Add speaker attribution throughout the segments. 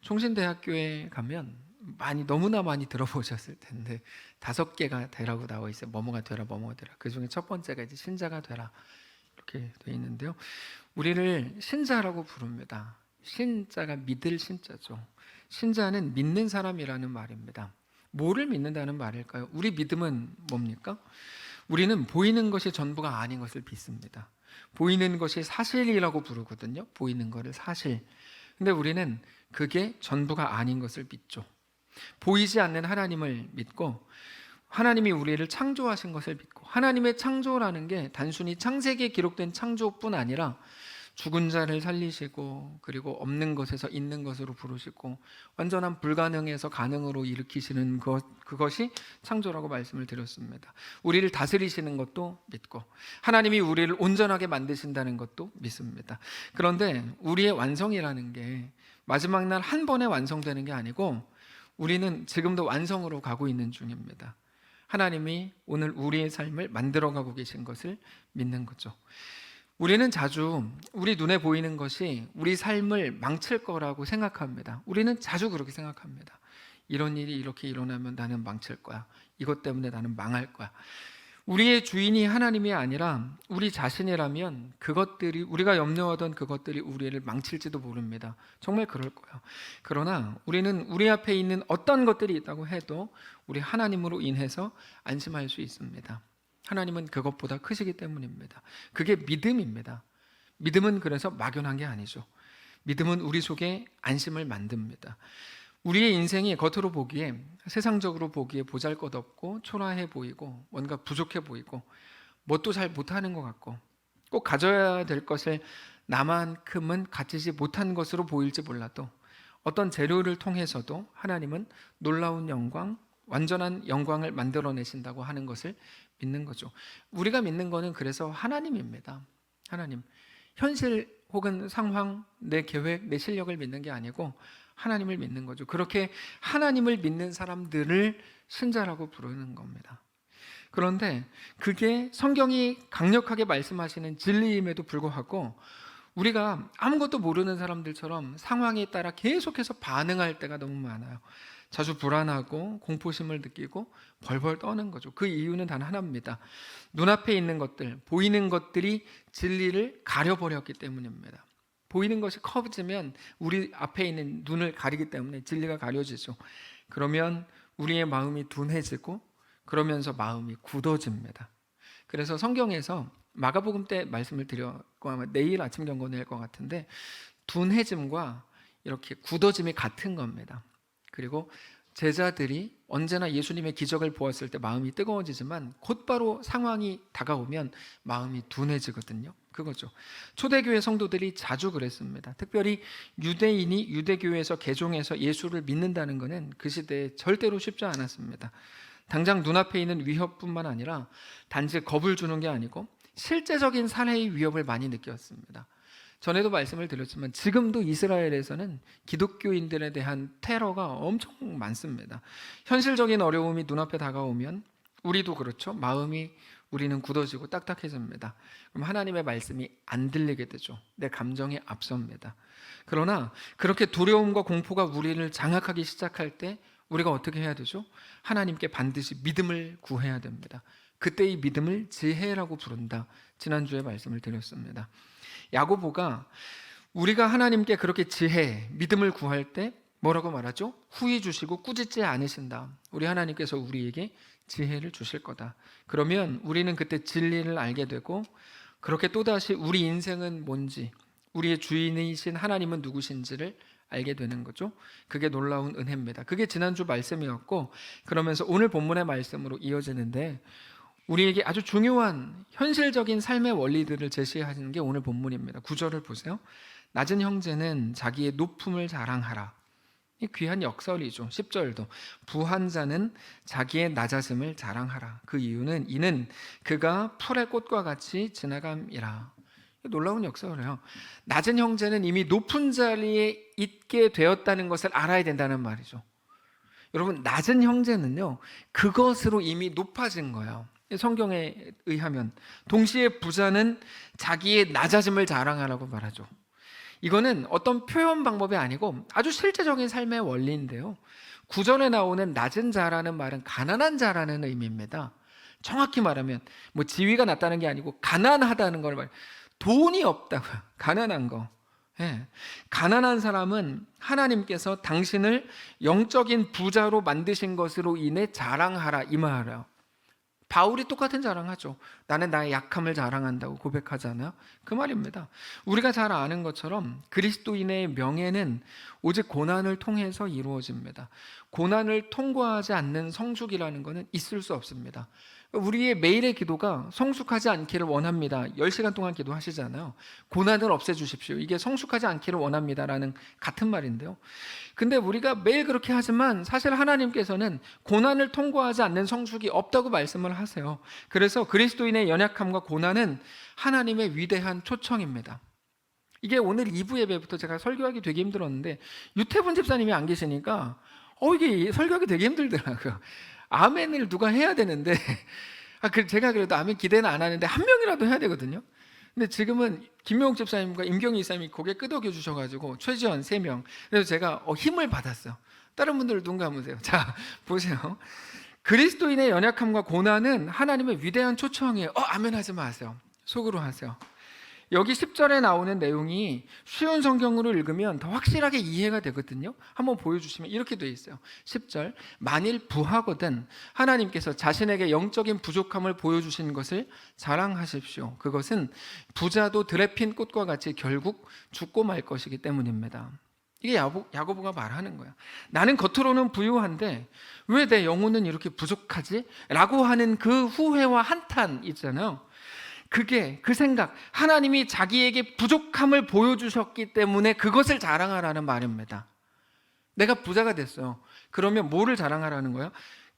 Speaker 1: 총신대학교에 가면 너무나 많이 들어보셨을 텐데 5개가 되라고 나와 있어요. 뭐뭐가 되라, 뭐뭐가 되라. 그 중에 첫 번째가 이제 신자가 되라 이렇게 돼 있는데요. 우리를 신자라고 부릅니다. 신자가 믿을 신자죠. 신자는 믿는 사람이라는 말입니다. 뭐를 믿는다는 말일까요? 우리 믿음은 뭡니까? 우리는 보이는 것이 전부가 아닌 것을 믿습니다. 보이는 것이 사실이라고 부르거든요. 보이는 것을 사실. 근데 우리는 그게 전부가 아닌 것을 믿죠. 보이지 않는 하나님을 믿고 하나님이 우리를 창조하신 것을 믿고, 하나님의 창조라는 게 단순히 창세기에 기록된 창조뿐 아니라 죽은 자를 살리시고, 그리고 없는 것에서 있는 것으로 부르시고, 완전한 불가능에서 가능으로 일으키시는 그것이 창조라고 말씀을 드렸습니다. 우리를 다스리시는 것도 믿고, 하나님이 우리를 온전하게 만드신다는 것도 믿습니다. 그런데 우리의 완성이라는 게 마지막 날 한 번에 완성되는 게 아니고, 우리는 지금도 완성으로 가고 있는 중입니다. 하나님이 오늘 우리의 삶을 만들어가고 계신 것을 믿는 거죠. 우리는 자주 우리 눈에 보이는 것이 우리 삶을 망칠 거라고 생각합니다. 우리는 자주 그렇게 생각합니다. 이런 일이 이렇게 일어나면 나는 망칠 거야. 이것 때문에 나는 망할 거야. 우리의 주인이 하나님이 아니라 우리 자신이라면 그것들이, 우리가 염려하던 그것들이 우리를 망칠지도 모릅니다. 정말 그럴 거예요. 그러나 우리는 우리 앞에 있는 어떤 것들이 있다고 해도 우리 하나님으로 인해서 안심할 수 있습니다. 하나님은 그것보다 크시기 때문입니다. 그게 믿음입니다. 믿음은 그래서 막연한 게 아니죠. 믿음은 우리 속에 안심을 만듭니다. 우리의 인생이 겉으로 보기에, 세상적으로 보기에 보잘것없고 초라해 보이고 뭔가 부족해 보이고 뭣도 잘 못하는 것 같고 꼭 가져야 될 것을 나만큼은 가지지 못한 것으로 보일지 몰라도 어떤 재료를 통해서도 하나님은 놀라운 영광, 완전한 영광을 만들어내신다고 하는 것을 믿는 거죠. 우리가 믿는 거는 그래서 하나님입니다. 하나님, 현실 혹은 상황, 내 계획, 내 실력을 믿는 게 아니고 하나님을 믿는 거죠. 그렇게 하나님을 믿는 사람들을 신자라고 부르는 겁니다. 그런데 그게 성경이 강력하게 말씀하시는 진리임에도 불구하고 우리가 아무것도 모르는 사람들처럼 상황에 따라 계속해서 반응할 때가 너무 많아요. 자주 불안하고 공포심을 느끼고 벌벌 떠는 거죠. 그 이유는 단 하나입니다. 눈앞에 있는 것들, 보이는 것들이 진리를 가려버렸기 때문입니다. 보이는 것이 커지면 우리 앞에 있는 눈을 가리기 때문에 진리가 가려지죠. 그러면 우리의 마음이 둔해지고 그러면서 마음이 굳어집니다. 그래서 성경에서 마가복음 때 말씀을 드렸고 아마 내일 아침 경고 낼 것 같은데 둔해짐과 이렇게 굳어짐이 같은 겁니다. 그리고 제자들이 언제나 예수님의 기적을 보았을 때 마음이 뜨거워지지만 곧바로 상황이 다가오면 마음이 둔해지거든요. 그거죠. 초대교회 성도들이 자주 그랬습니다. 특별히 유대인이 유대교회에서 개종해서 예수를 믿는다는 것은 그 시대에 절대로 쉽지 않았습니다. 당장 눈앞에 있는 위협뿐만 아니라 단지 겁을 주는 게 아니고 실제적인 살해의 위협을 많이 느꼈습니다. 전에도 말씀을 드렸지만 지금도 이스라엘에서는 기독교인들에 대한 테러가 엄청 많습니다. 현실적인 어려움이 눈앞에 다가오면 우리도 그렇죠. 마음이 우리는 굳어지고 딱딱해집니다. 그럼 하나님의 말씀이 안 들리게 되죠. 내 감정이 앞섭니다. 그러나 그렇게 두려움과 공포가 우리를 장악하기 시작할 때 우리가 어떻게 해야 되죠? 하나님께 반드시 믿음을 구해야 됩니다. 그때 이 믿음을 지혜라고 부른다. 지난주에 말씀을 드렸습니다. 야고보가 우리가 하나님께 그렇게 지혜, 믿음을 구할 때 뭐라고 말하죠? 후히 주시고 꾸짖지 않으신다. 우리 하나님께서 우리에게 지혜를 주실 거다. 그러면 우리는 그때 진리를 알게 되고 그렇게 또다시 우리 인생은 뭔지, 우리의 주인이신 하나님은 누구신지를 알게 되는 거죠. 그게 놀라운 은혜입니다. 그게 지난주 말씀이었고 그러면서 오늘 본문의 말씀으로 이어지는데 우리에게 아주 중요한 현실적인 삶의 원리들을 제시하시는 게 오늘 본문입니다. 9절을 보세요. 낮은 형제는 자기의 높음을 자랑하라. 이 귀한 역설이죠. 10절도 부한 자는 자기의 낮아짐을 자랑하라. 그 이유는 이는 그가 풀의 꽃과 같이 지나감이라. 놀라운 역설이에요. 낮은 형제는 이미 높은 자리에 있게 되었다는 것을 알아야 된다는 말이죠. 여러분, 낮은 형제는요 그것으로 이미 높아진 거예요. 성경에 의하면 동시에 부자는 자기의 낮아짐을 자랑하라고 말하죠. 이거는 어떤 표현 방법이 아니고 아주 실제적인 삶의 원리인데요. 구절에 나오는 낮은 자라는 말은 가난한 자라는 의미입니다. 정확히 말하면 뭐 지위가 낮다는 게 아니고 가난하다는 걸 말. 돈이 없다고요. 가난한 거. 예. 가난한 사람은 하나님께서 당신을 영적인 부자로 만드신 것으로 인해 자랑하라 이 말이에요. 바울이 똑같은 자랑하죠. 나는 나의 약함을 자랑한다고 고백하잖아요. 그 말입니다. 우리가 잘 아는 것처럼 그리스도인의 명예는 오직 고난을 통해서 이루어집니다. 고난을 통과하지 않는 성숙이라는 것은 있을 수 없습니다. 우리의 매일의 기도가 성숙하지 않기를 원합니다. 10시간 동안 기도하시잖아요. 고난을 없애주십시오. 이게 성숙하지 않기를 원합니다라는 같은 말인데요. 근데 우리가 매일 그렇게 하지만 사실 하나님께서는 고난을 통과하지 않는 성숙이 없다고 말씀을 하세요. 그래서 그리스도인의 연약함과 고난은 하나님의 위대한 초청입니다. 이게 오늘 2부 예배부터 제가 설교하기 되게 힘들었는데 유태분 집사님이 안 계시니까 이게 설교하기 되게 힘들더라고요. 아멘을 누가 해야 되는데 제가 그래도 아멘 기대는 안 하는데 한 명이라도 해야 되거든요. 근데 지금은 김명욱 집사님과 임경희 집사님이 고개 끄덕여 주셔가지고 최지원 3명. 그래서 제가 힘을 받았어요. 다른 분들 눈 감으세요. 자 보세요. 그리스도인의 연약함과 고난은 하나님의 위대한 초청이에요. 아멘 하지 마세요. 속으로 하세요. 여기 10절에 나오는 내용이 쉬운 성경으로 읽으면 더 확실하게 이해가 되거든요. 한번 보여주시면 이렇게 되어 있어요. 10절 만일 부하거든 하나님께서 자신에게 영적인 부족함을 보여주신 것을 자랑하십시오. 그것은 부자도 들에 핀 꽃과 같이 결국 죽고 말 것이기 때문입니다. 이게 야고보가 말하는 거야. 나는 겉으로는 부유한데 왜 내 영혼은 이렇게 부족하지? 라고 하는 그 후회와 한탄 있잖아요. 그 생각, 하나님이 자기에게 부족함을 보여주셨기 때문에 그것을 자랑하라는 말입니다. 내가 부자가 됐어요. 그러면 뭐를 자랑하라는 거예요?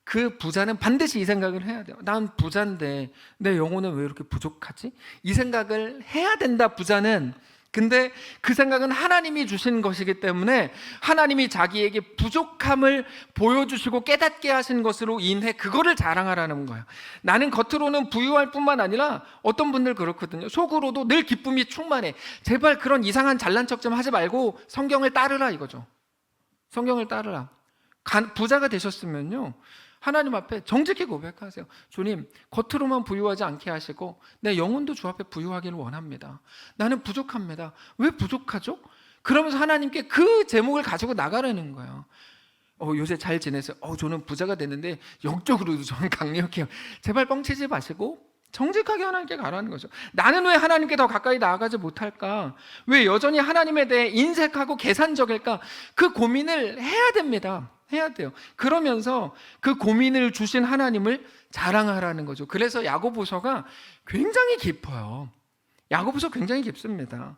Speaker 1: 그 부자는 반드시 이 생각을 해야 돼요. 난 부자인데 내 영혼은 왜 이렇게 부족하지? 이 생각을 해야 된다, 부자는. 근데 그 생각은 하나님이 주신 것이기 때문에 하나님이 자기에게 부족함을 보여주시고 깨닫게 하신 것으로 인해 그거를 자랑하라는 거예요. 나는 겉으로는 부유할 뿐만 아니라 어떤 분들 그렇거든요. 속으로도 늘 기쁨이 충만해. 제발 그런 이상한 잘난 척 좀 하지 말고 성경을 따르라 이거죠. 성경을 따르라. 부자가 되셨으면요, 하나님 앞에 정직히 고백하세요. 주님, 겉으로만 부유하지 않게 하시고 내 영혼도 주 앞에 부유하기를 원합니다. 나는 부족합니다. 왜 부족하죠? 그러면서 하나님께 그 제목을 가지고 나가라는 거예요. 요새 잘 지내세요? 저는 부자가 됐는데 영적으로도 저는 강력해요. 제발 뻥치지 마시고 정직하게 하나님께 가라는 거죠. 나는 왜 하나님께 더 가까이 나아가지 못할까? 왜 여전히 하나님에 대해 인색하고 계산적일까? 그 고민을 해야 됩니다. 해야 돼요. 그러면서 그 고민을 주신 하나님을 자랑하라는 거죠. 그래서 야고보서가 굉장히 깊어요. 야고보서 굉장히 깊습니다.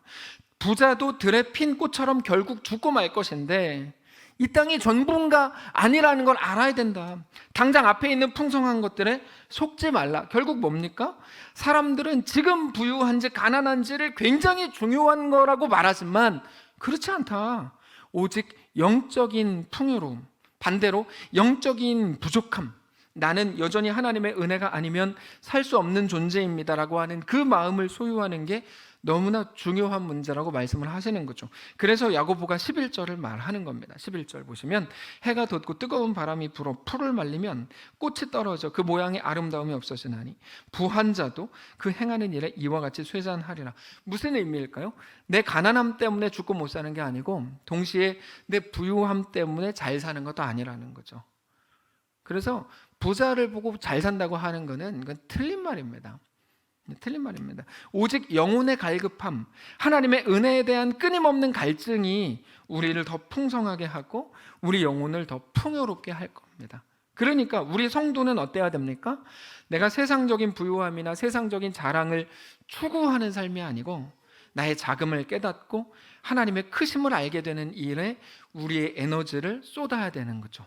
Speaker 1: 부자도 들에 핀 꽃처럼 결국 죽고 말 것인데 이 땅이 전부가 아니라는 걸 알아야 된다. 당장 앞에 있는 풍성한 것들에 속지 말라. 결국 뭡니까? 사람들은 지금 부유한지 가난한지를 굉장히 중요한 거라고 말하지만 그렇지 않다. 오직 영적인 풍요로움, 반대로 영적인 부족함, 나는 여전히 하나님의 은혜가 아니면 살 수 없는 존재입니다라고 하는 그 마음을 소유하는 게 너무나 중요한 문제라고 말씀을 하시는 거죠. 그래서 야고보가 11절을 말하는 겁니다. 11절 보시면 해가 돋고 뜨거운 바람이 불어 풀을 말리면 꽃이 떨어져 그 모양의 아름다움이 없어지나니 부한 자도 그 행하는 일에 이와 같이 쇠잔하리라. 무슨 의미일까요? 내 가난함 때문에 죽고 못 사는 게 아니고 동시에 내 부유함 때문에 잘 사는 것도 아니라는 거죠. 그래서 부자를 보고 잘 산다고 하는 것은 이건 틀린 말입니다. 틀린 말입니다. 오직 영혼의 갈급함, 하나님의 은혜에 대한 끊임없는 갈증이 우리를 더 풍성하게 하고 우리 영혼을 더 풍요롭게 할 겁니다. 그러니까 우리 성도는 어때야 됩니까? 내가 세상적인 부유함이나 세상적인 자랑을 추구하는 삶이 아니고 나의 자금을 깨닫고 하나님의 크심을 알게 되는 일에 우리의 에너지를 쏟아야 되는 거죠.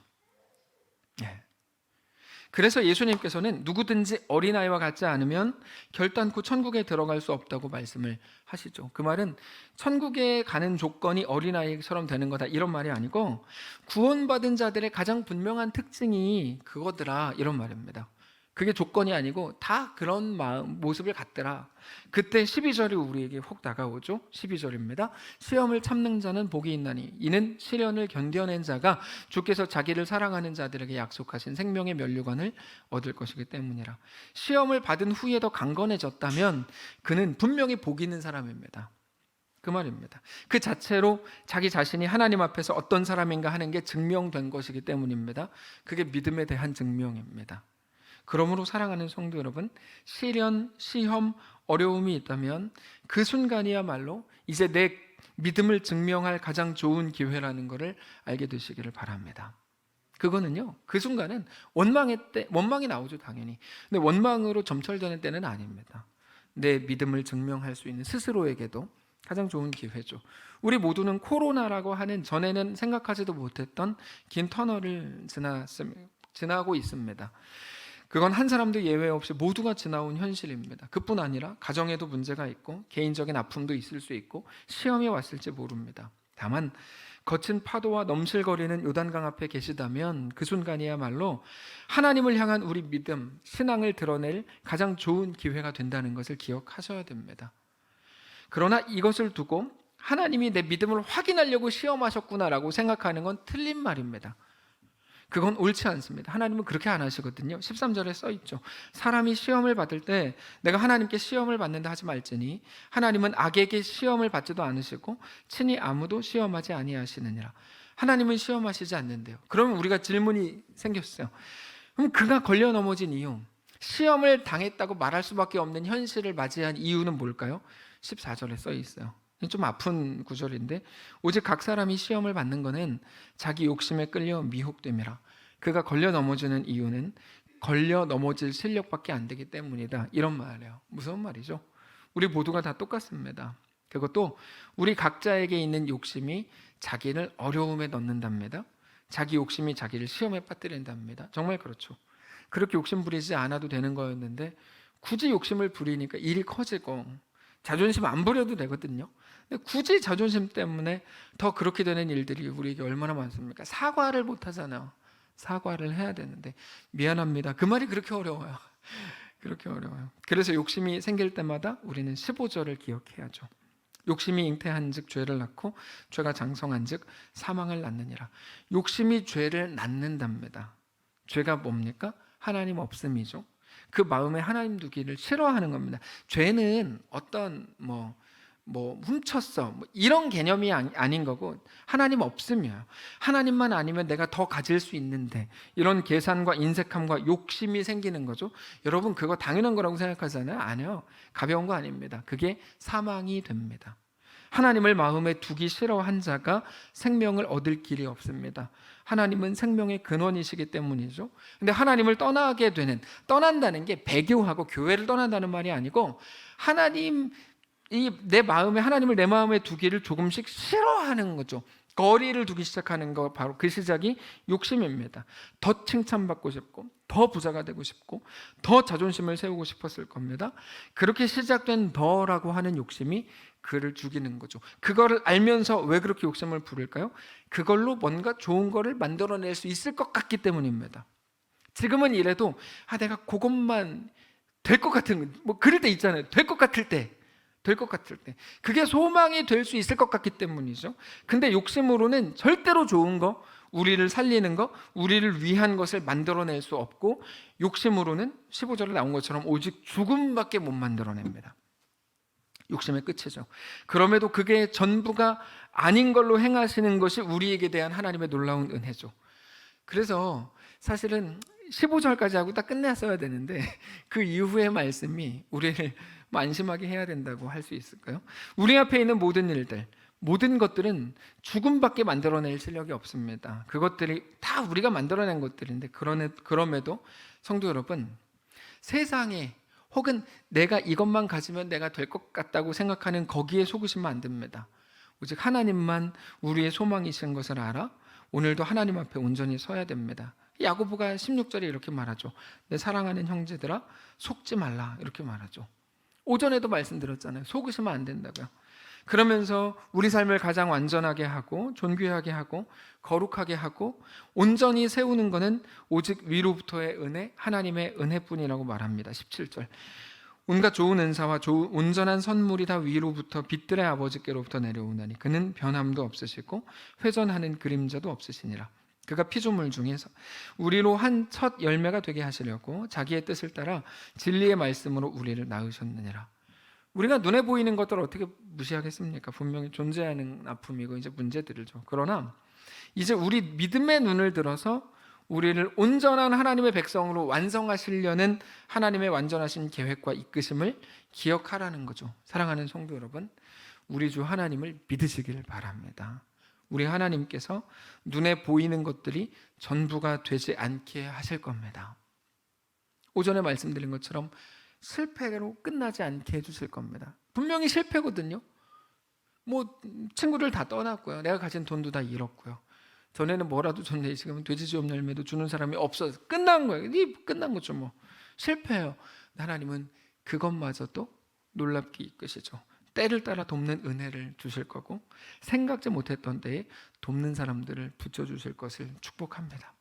Speaker 1: 그래서 예수님께서는 누구든지 어린아이와 같지 않으면 결단코 천국에 들어갈 수 없다고 말씀을 하시죠. 그 말은 천국에 가는 조건이 어린아이처럼 되는 거다 이런 말이 아니고 구원받은 자들의 가장 분명한 특징이 그거더라 이런 말입니다. 그게 조건이 아니고 다 그런 모습을 갖더라. 그때 12절이 우리에게 혹 다가오죠. 12절입니다. 시험을 참는 자는 복이 있나니 이는 시련을 견뎌낸 자가 주께서 자기를 사랑하는 자들에게 약속하신 생명의 면류관을 얻을 것이기 때문이라. 시험을 받은 후에도 강건해졌다면 그는 분명히 복 있는 사람입니다. 그 말입니다. 그 자체로 자기 자신이 하나님 앞에서 어떤 사람인가 하는 게 증명된 것이기 때문입니다. 그게 믿음에 대한 증명입니다. 그러므로 사랑하는 성도 여러분, 시련, 시험, 어려움이 있다면 그 순간이야말로 이제 내 믿음을 증명할 가장 좋은 기회라는 것을 알게 되시기를 바랍니다. 그거는요, 그 순간은 원망이 나오죠, 당연히. 근데 원망으로 점철되는 때는 아닙니다. 내 믿음을 증명할 수 있는 스스로에게도 가장 좋은 기회죠. 우리 모두는 코로나라고 하는 전에는 생각하지도 못했던 긴 터널을 지나고 있습니다. 그건 한 사람도 예외 없이 모두가 지나온 현실입니다. 그뿐 아니라 가정에도 문제가 있고 개인적인 아픔도 있을 수 있고 시험이 왔을지 모릅니다. 다만 거친 파도와 넘실거리는 요단강 앞에 계시다면 그 순간이야말로 하나님을 향한 우리 믿음, 신앙을 드러낼 가장 좋은 기회가 된다는 것을 기억하셔야 됩니다. 그러나 이것을 두고 하나님이 내 믿음을 확인하려고 시험하셨구나라고 생각하는 건 틀린 말입니다. 그건 옳지 않습니다. 하나님은 그렇게 안 하시거든요. 13절에 써 있죠. 사람이 시험을 받을 때 내가 하나님께 시험을 받는다 하지 말지니 하나님은 악에게 시험을 받지도 않으시고 친히 아무도 시험하지 아니하시느니라. 하나님은 시험하시지 않는데요. 그러면 우리가 질문이 생겼어요. 그럼 그가 걸려 넘어진 이유, 시험을 당했다고 말할 수밖에 없는 현실을 맞이한 이유는 뭘까요? 14절에 써 있어요. 좀 아픈 구절인데 오직 각 사람이 시험을 받는 것은 자기 욕심에 끌려 미혹됨이라. 그가 걸려 넘어지는 이유는 걸려 넘어질 실력밖에 안 되기 때문이다. 이런 말이에요. 무서운 말이죠. 우리 모두가 다 똑같습니다. 그것도 우리 각자에게 있는 욕심이 자기를 어려움에 넣는답니다. 자기 욕심이 자기를 시험에 빠뜨린답니다. 정말 그렇죠. 그렇게 욕심 부리지 않아도 되는 거였는데 굳이 욕심을 부리니까 일이 커지고 자존심 안 부려도 되거든요. 근데 굳이 자존심 때문에 더 그렇게 되는 일들이 우리에게 얼마나 많습니까? 사과를 못 하잖아요. 사과를 해야 되는데 미안합니다. 그 말이 그렇게 어려워요. 그렇게 어려워요. 그래서 욕심이 생길 때마다 우리는 15절을 기억해야죠. 욕심이 잉태한즉 죄를 낳고 죄가 장성한즉 사망을 낳느니라. 욕심이 죄를 낳는답니다. 죄가 뭡니까? 하나님 없음이죠. 그 마음에 하나님 두기를 싫어하는 겁니다. 죄는 어떤 훔쳤어 이런 개념이 아닌 거고 하나님 없음이에요. 하나님만 아니면 내가 더 가질 수 있는데 이런 계산과 인색함과 욕심이 생기는 거죠. 여러분 그거 당연한 거라고 생각하잖아요. 아니요. 가벼운 거 아닙니다. 그게 사망이 됩니다. 하나님을 마음에 두기 싫어한 자가 생명을 얻을 길이 없습니다. 하나님은 생명의 근원이시기 때문이죠. 근데 하나님을 떠난다는 게 배교하고 교회를 떠난다는 말이 아니고 하나님을 내 마음에 두기를 조금씩 싫어하는 거죠. 거리를 두기 시작하는 거, 바로 그 시작이 욕심입니다. 더 칭찬받고 싶고 더 부자가 되고 싶고 더 자존심을 세우고 싶었을 겁니다. 그렇게 시작된 더라고 하는 욕심이 그를 죽이는 거죠. 그거를 알면서 왜 그렇게 욕심을 부릴까요? 그걸로 뭔가 좋은 거를 만들어낼 수 있을 것 같기 때문입니다. 지금은 이래도 내가 그것만 될 것 같은 그럴 때 있잖아요. 될 것 같을 때 그게 소망이 될 수 있을 것 같기 때문이죠. 근데 욕심으로는 절대로 좋은 거, 우리를 살리는 거, 우리를 위한 것을 만들어낼 수 없고 욕심으로는 15절에 나온 것처럼 오직 죽음밖에 못 만들어냅니다. 욕심의 끝이죠. 그럼에도 그게 전부가 아닌 걸로 행하시는 것이 우리에게 대한 하나님의 놀라운 은혜죠. 그래서 사실은 15절까지 하고 딱 끝냈어야 되는데 그 이후의 말씀이 우리를 안심하게 해야 된다고 할 수 있을까요? 우리 앞에 있는 모든 것들은 죽음밖에 만들어낼 실력이 없습니다. 그것들이 다 우리가 만들어낸 것들인데 그럼에도 성도 여러분, 세상에 혹은 내가 이것만 가지면 내가 될 것 같다고 생각하는 거기에 속으시면 안 됩니다. 오직 하나님만 우리의 소망이신 것을 알아 오늘도 하나님 앞에 온전히 서야 됩니다. 야고보가 16절에 이렇게 말하죠. 내 사랑하는 형제들아 속지 말라 이렇게 말하죠. 오전에도 말씀드렸잖아요. 속으시면 안 된다고요. 그러면서 우리 삶을 가장 완전하게 하고 존귀하게 하고 거룩하게 하고 온전히 세우는 것은 오직 위로부터의 은혜, 하나님의 은혜뿐이라고 말합니다. 17절. 온갖 좋은 은사와 온전한 선물이 다 위로부터 빛들의 아버지께로부터 내려오나니 그는 변함도 없으시고 회전하는 그림자도 없으시니라. 그가 피조물 중에서 우리로 한 첫 열매가 되게 하시려고 자기의 뜻을 따라 진리의 말씀으로 우리를 낳으셨느니라. 우리가 눈에 보이는 것들을 어떻게 무시하겠습니까? 분명히 존재하는 아픔이고 이제 문제들이죠. 그러나 이제 우리 믿음의 눈을 들어서 우리를 온전한 하나님의 백성으로 완성하시려는 하나님의 완전하신 계획과 이끄심을 기억하라는 거죠. 사랑하는 성도 여러분, 우리 주 하나님을 믿으시길 바랍니다. 우리 하나님께서 눈에 보이는 것들이 전부가 되지 않게 하실 겁니다. 오전에 말씀드린 것처럼 실패로 끝나지 않게 해주실 겁니다. 분명히 실패거든요. 뭐 친구를 다 떠났고요. 내가 가진 돈도 다 잃었고요. 전에는 뭐라도 줬네. 지금은 돼지지옥 열매도 주는 사람이 없어서 끝난 거예요. 끝난 거죠 뭐. 실패해요. 하나님은 그것마저도 놀랍게 이끄시죠. 때를 따라 돕는 은혜를 주실 거고 생각지 못했던 때에 돕는 사람들을 붙여주실 것을 축복합니다.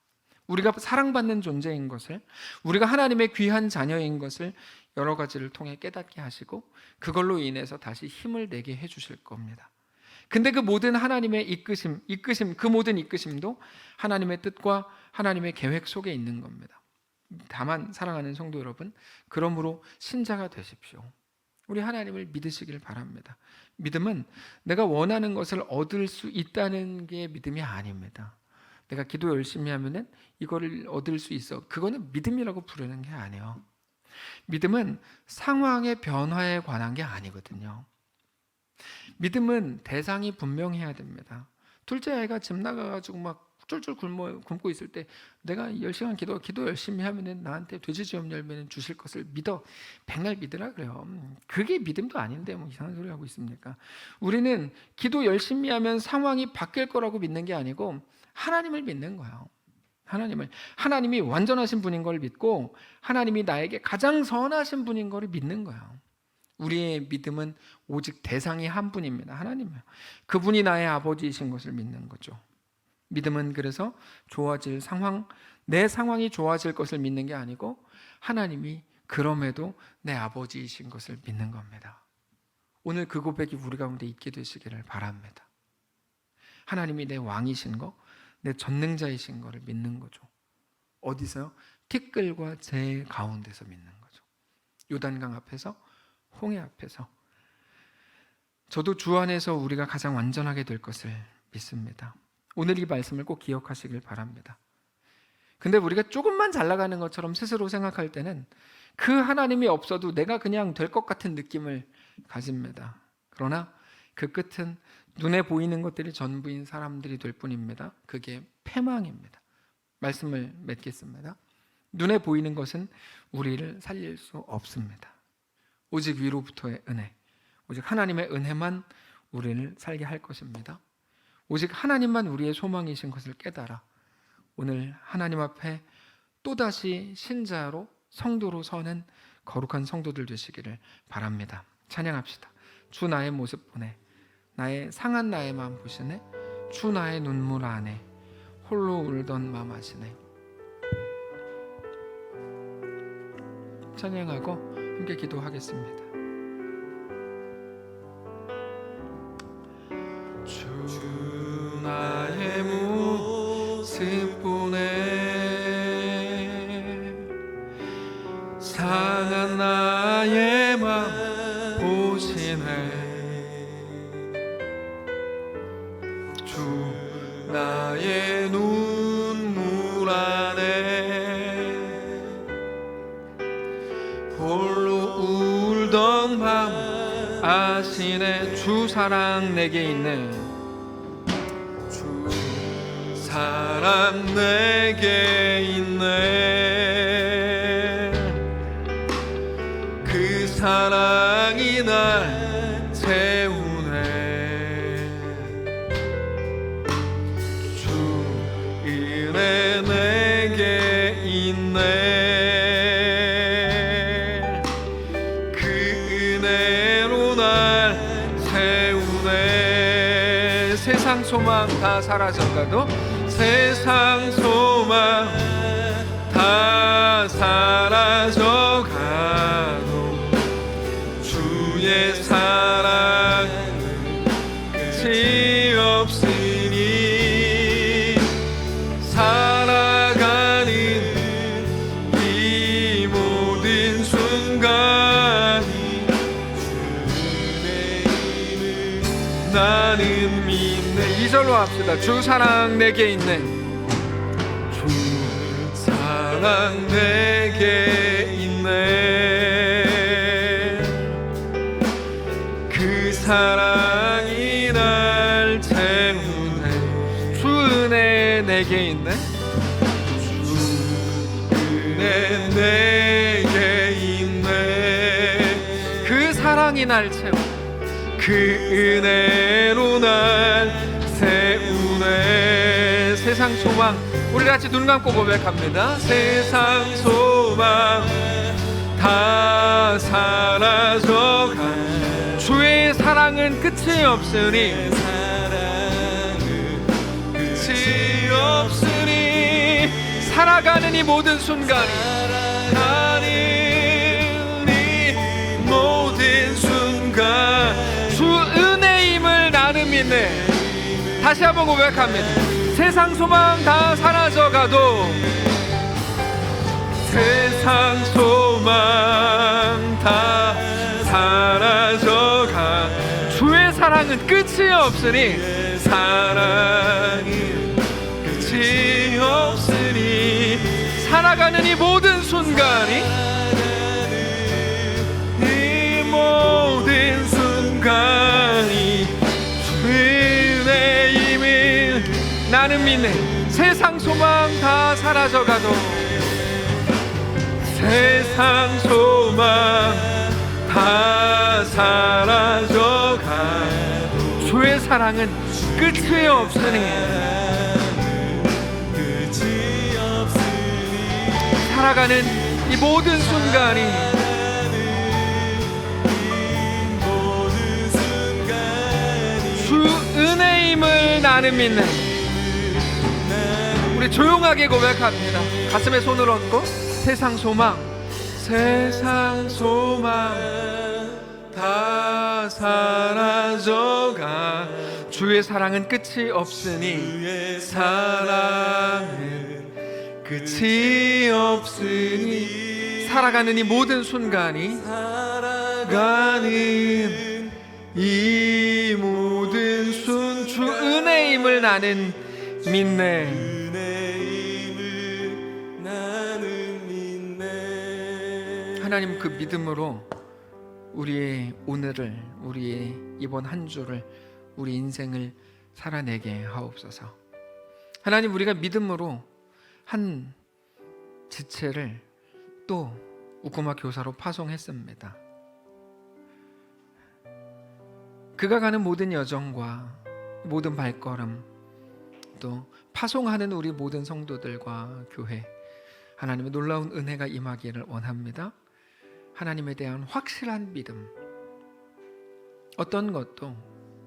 Speaker 1: 우리가 사랑받는 존재인 것을, 우리가 하나님의 귀한 자녀인 것을 여러 가지를 통해 깨닫게 하시고 그걸로 인해서 다시 힘을 내게 해주실 겁니다. 근데 그 모든 하나님의 이끄심, 그 모든 이끄심도 하나님의 뜻과 하나님의 계획 속에 있는 겁니다. 다만 사랑하는 성도 여러분, 그러므로 신자가 되십시오. 우리 하나님을 믿으시길 바랍니다. 믿음은 내가 원하는 것을 얻을 수 있다는 게 믿음이 아닙니다. 내가 기도 열심히 하면은 이거를 얻을 수 있어. 그거는 믿음이라고 부르는 게 아니에요. 믿음은 상황의 변화에 관한 게 아니거든요. 믿음은 대상이 분명해야 됩니다. 둘째 아이가 집 나가가지고 막 쫄쫄 굶고 있을 때 내가 10시간 기도 열심히 하면은 나한테 돼지지옥 열매는 주실 것을 믿어. 백날 믿으라 그래요. 그게 믿음도 아닌데 뭐 이상한 소리 하고 있습니까? 우리는 기도 열심히 하면 상황이 바뀔 거라고 믿는 게 아니고 하나님을 믿는 거예요. 하나님이 완전하신 분인 걸 믿고 하나님이 나에게 가장 선하신 분인 걸 믿는 거예요. 우리의 믿음은 오직 대상이 한 분입니다. 하나님이에요. 그분이 나의 아버지이신 것을 믿는 거죠. 믿음은 그래서 좋아질 상황, 내 상황이 좋아질 것을 믿는 게 아니고 하나님이 그럼에도 내 아버지이신 것을 믿는 겁니다. 오늘 그 고백이 우리 가운데 있게 되시기를 바랍니다. 하나님이 내 왕이신 거, 내 전능자이신 거를 믿는 거죠. 어디서요? 티끌과 재 가운데서 믿는 거죠. 요단강 앞에서, 홍해 앞에서. 저도 주 안에서 우리가 가장 완전하게 될 것을 믿습니다. 오늘 이 말씀을 꼭 기억하시길 바랍니다. 근데 우리가 조금만 잘 나가는 것처럼 스스로 생각할 때는 그 하나님이 없어도 내가 그냥 될 것 같은 느낌을 가집니다. 그러나 그 끝은 눈에 보이는 것들이 전부인 사람들이 될 뿐입니다. 그게 패망입니다. 말씀을 맺겠습니다. 눈에 보이는 것은 우리를 살릴 수 없습니다. 오직 위로부터의 은혜, 오직 하나님의 은혜만 우리를 살게 할 것입니다. 오직 하나님만 우리의 소망이신 것을 깨달아 오늘 하나님 앞에 또다시 신자로 성도로 서는 거룩한 성도들 되시기를 바랍니다. 찬양합시다. 주 나의 모습 보네, 나의 상한 나의 마음 보시네, 주 나의 눈물 안에 홀로 울던 마음 아시네. 찬양하고 함께 기도하겠습니다. 주 나의 모습 보네, 상한 나의 마음 보시네, 주 나의 눈물 안에 홀로 울던 밤 아시네. 주 사랑 내게 있네, 주 사랑 내게 있네, 그 사랑이 날 채우네, 주 은혜 내게 있네, 그 은혜로 날 채우네. 소망 다 사라져가도 세상 소망 다 사라져가도 주의 사랑은 끝이 없으니 살아가는 이 모든 순간이 주의 이름 나는 믿네. 2절로 합시다. 주 사랑 내게 있네. 주 사랑 내게 있네. 그 사랑이 날 채우네. 주 은혜 내게 있네. 주 은혜 내게 있네. 그 사랑이 날 채우네. 그 은혜로 날 세우네. 세상 소망 우리 같이 눈 감고 고백합니다. 세상 소망 다 사라져가 주의 사랑은 끝이 없으니 끝이 없으니 살아가는 이 모든 순간이 가는 이 모든 순간 주 은혜임을 나는 믿네. 다시 한번 고백합니다. 세상 소망 다 사라져가도 세상 소망 다 사라져가 주의 사랑은 끝이 없으니 사랑은 끝이 없으니 살아가는 이 모든 순간이 이 모든 순간이 주의 은혜임을 나는 믿네. 세상 소망 다 사라져가도 세상 소망 다 사라져가도 주의 사랑은 끝이 없으니 살아가는 이 모든 순간이 주 은혜임을 나는 믿네. 우리 조용하게 고백합니다. 가슴에 손을 얹고 세상 소망 세상 소망 다 사라져가 주의 사랑은 끝이 없으니 사랑은 끝이 없으니 살아가는 이 모든 순간이 살아가는 이 모든 주 은혜임을 나는 믿네. 하나님 그 믿음으로 우리의 오늘을 우리의 이번 한 주를 우리 인생을 살아내게 하옵소서. 하나님 우리가 믿음으로 한 지체를 또 우쿠마 교사로 파송했습니다. 그가 가는 모든 여정과 모든 발걸음 또 파송하는 우리 모든 성도들과 교회 하나님의 놀라운 은혜가 임하기를 원합니다. 하나님에 대한 확실한 믿음 어떤 것도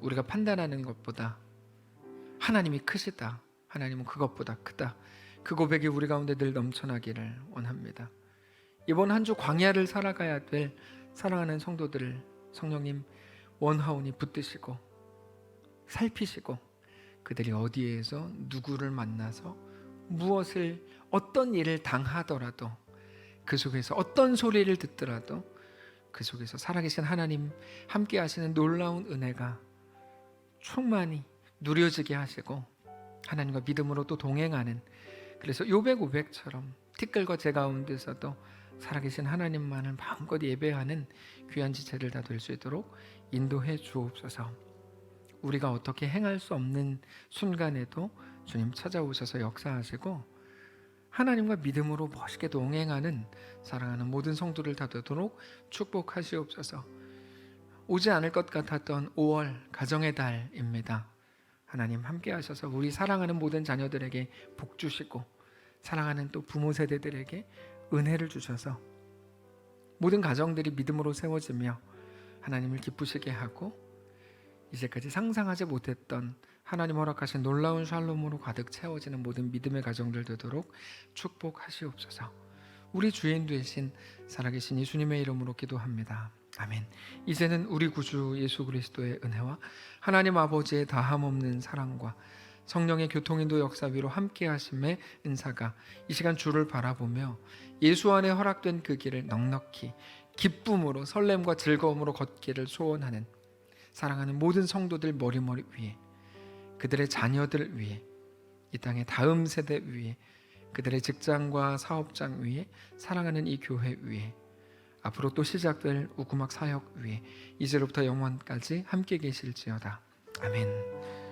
Speaker 1: 우리가 판단하는 것보다 하나님이 크시다 하나님은 그것보다 크다 그 고백이 우리 가운데 늘 넘쳐나기를 원합니다. 이번 한 주 광야를 살아가야 될 사랑하는 성도들을 성령님 원하오니 붙드시고 살피시고 그들이 어디에서 누구를 만나서 무엇을 어떤 일을 당하더라도 그 속에서 어떤 소리를 듣더라도 그 속에서 살아계신 하나님 함께 하시는 놀라운 은혜가 충만히 누려지게 하시고 하나님과 믿음으로 또 동행하는 그래서 욥의 고백처럼 티끌과 재 가운데서도 살아계신 하나님만을 마음껏 예배하는 귀한 지체들 다 될 수 있도록 인도해 주옵소서. 우리가 어떻게 행할 수 없는 순간에도 주님 찾아오셔서 역사하시고 하나님과 믿음으로 멋있게 동행하는 사랑하는 모든 성도를 다 되도록 축복하시옵소서. 오지 않을 것 같았던 5월 가정의 달입니다. 하나님 함께 하셔서 우리 사랑하는 모든 자녀들에게 복 주시고 사랑하는 또 부모 세대들에게 은혜를 주셔서 모든 가정들이 믿음으로 세워지며 하나님을 기쁘시게 하고 이제까지 상상하지 못했던 하나님 허락하신 놀라운 샬롬으로 가득 채워지는 모든 믿음의 가정들 되도록 축복하시옵소서. 우리 주인 되신 살아계신 예수님의 이름으로 기도합니다. 아멘. 이제는 우리 구주 예수 그리스도의 은혜와 하나님 아버지의 다함없는 사랑과 성령의 교통인도 역사 위로 함께 하심의 은사가 이 시간 주를 바라보며 예수 안에 허락된 그 길을 넉넉히 기쁨으로 설렘과 즐거움으로 걷기를 소원하는 사랑하는 모든 성도들 머리머리 위에, 그들의 자녀들 위에, 이 땅의 다음 세대 위에, 그들의 직장과 사업장 위에, 사랑하는 이 교회 위에, 앞으로 또 시작될 우구막 사역 위에 이제로부터 영원까지 함께 계실지어다. 아멘.